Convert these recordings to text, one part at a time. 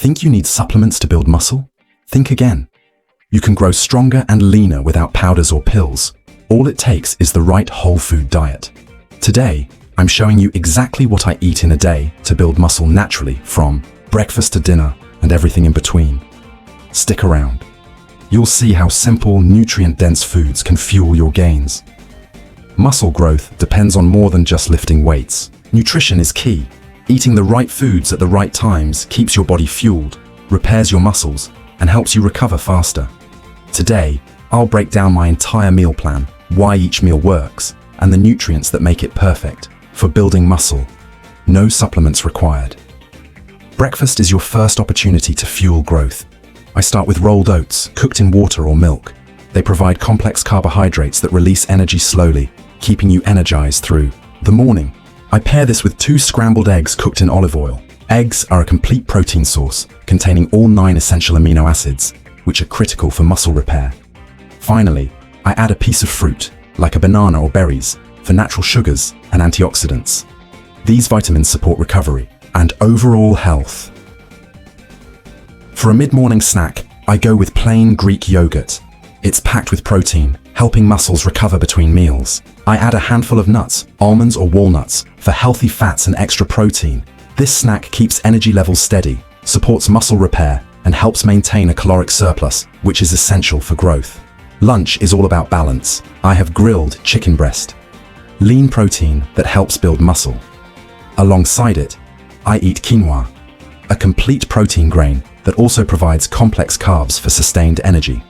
Think you need supplements to build muscle? Think again. You can grow stronger and leaner without powders or pills. All it takes is the right whole food diet. Today, I'm showing you exactly what I eat in a day to build muscle naturally, from breakfast to dinner and everything in between. Stick around. You'll see how simple, nutrient-dense foods can fuel your gains. Muscle growth depends on more than just lifting weights. Nutrition is key. Eating the right foods at the right times keeps your body fueled, repairs your muscles, and helps you recover faster. Today, I'll break down my entire meal plan, why each meal works, and the nutrients that make it perfect for building muscle. No supplements required. Breakfast is your first opportunity to fuel growth. I start with rolled oats, cooked in water or milk. They provide complex carbohydrates that release energy slowly, keeping you energized through the morning. I pair this with 2 scrambled eggs cooked in olive oil. Eggs are a complete protein source, containing all 9 essential amino acids, which are critical for muscle repair. Finally, I add a piece of fruit, like a banana or berries, for natural sugars and antioxidants. These vitamins support recovery and overall health. For a mid-morning snack, I go with plain Greek yogurt. It's packed with protein, helping muscles recover between meals. I add a handful of nuts, almonds or walnuts, for healthy fats and extra protein. This snack keeps energy levels steady, supports muscle repair, and helps maintain a caloric surplus, which is essential for growth. Lunch is all about balance. I have grilled chicken breast, lean protein that helps build muscle. Alongside it, I eat quinoa, a complete protein grain that also provides complex carbs for sustained energy.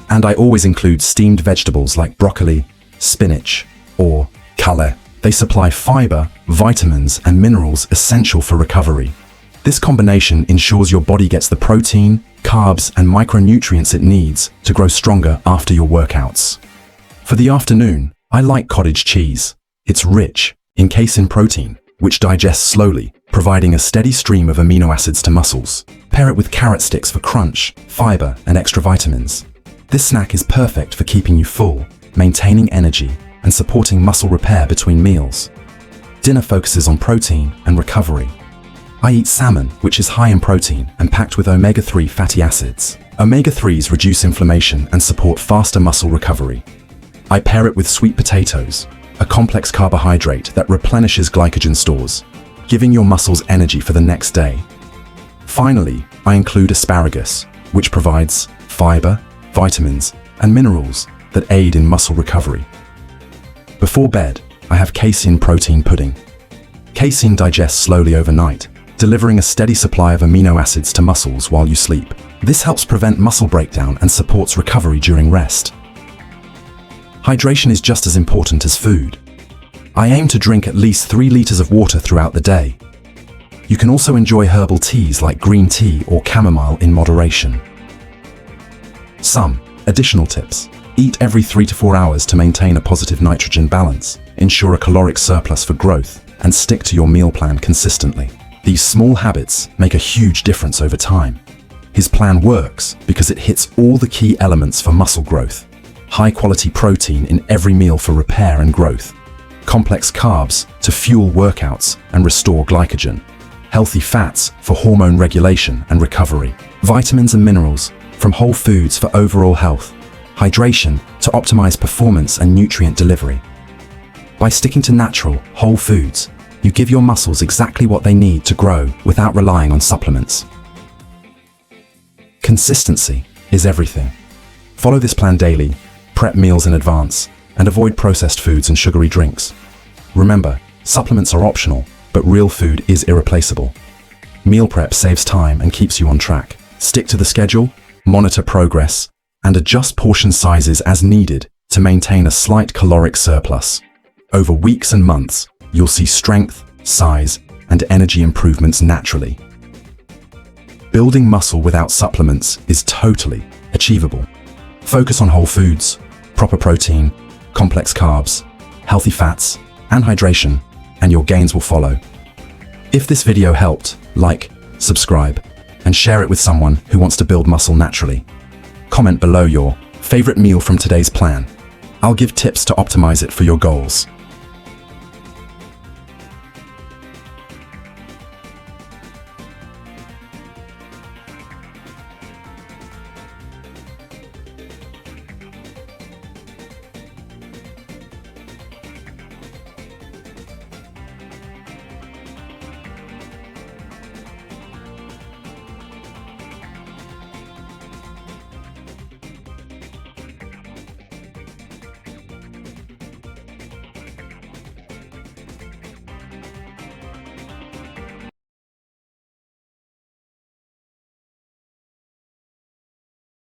And I always include steamed vegetables like broccoli, spinach, or kale. They supply fiber, vitamins, and minerals essential for recovery. This combination ensures your body gets the protein, carbs, and micronutrients it needs to grow stronger after your workouts. For the afternoon, I like cottage cheese. It's rich in casein protein, which digests slowly, providing a steady stream of amino acids to muscles. Pair it with carrot sticks for crunch, fiber, and extra vitamins. This snack is perfect for keeping you full, maintaining energy, and supporting muscle repair between meals. Dinner focuses on protein and recovery. I eat salmon, which is high in protein and packed with omega-3 fatty acids. Omega-3s reduce inflammation and support faster muscle recovery. I pair it with sweet potatoes, a complex carbohydrate that replenishes glycogen stores, giving your muscles energy for the next day. Finally, I include asparagus, which provides fiber, vitamins, and minerals that aid in muscle recovery. Before bed, I have casein protein pudding. Casein digests slowly overnight, delivering a steady supply of amino acids to muscles while you sleep. This helps prevent muscle breakdown and supports recovery during rest. Hydration is just as important as food. I aim to drink at least 3 liters of water throughout the day. You can also enjoy herbal teas like green tea or chamomile in moderation. Some additional tips. Eat every 3 to 4 hours to maintain a positive nitrogen balance, ensure a caloric surplus for growth, and stick to your meal plan consistently. These small habits make a huge difference over time. His plan works because it hits all the key elements for muscle growth. High-quality protein in every meal for repair and growth. Complex carbs to fuel workouts and restore glycogen. Healthy fats for hormone regulation and recovery. Vitamins and minerals from whole foods for overall health. Hydration to optimize performance and nutrient delivery. By sticking to natural, whole foods, you give your muscles exactly what they need to grow without relying on supplements. Consistency is everything. Follow this plan daily, prep meals in advance, and avoid processed foods and sugary drinks. Remember, supplements are optional, but real food is irreplaceable. Meal prep saves time and keeps you on track. Stick to the schedule, monitor progress, and adjust portion sizes as needed to maintain a slight caloric surplus. Over weeks and months, you'll see strength, size, and energy improvements naturally. Building muscle without supplements is totally achievable. Focus on whole foods, proper protein, complex carbs, healthy fats, and hydration, and your gains will follow. If this video helped, like, subscribe, and share it with someone who wants to build muscle naturally. Comment below your favorite meal from today's plan. I'll give tips to optimize it for your goals.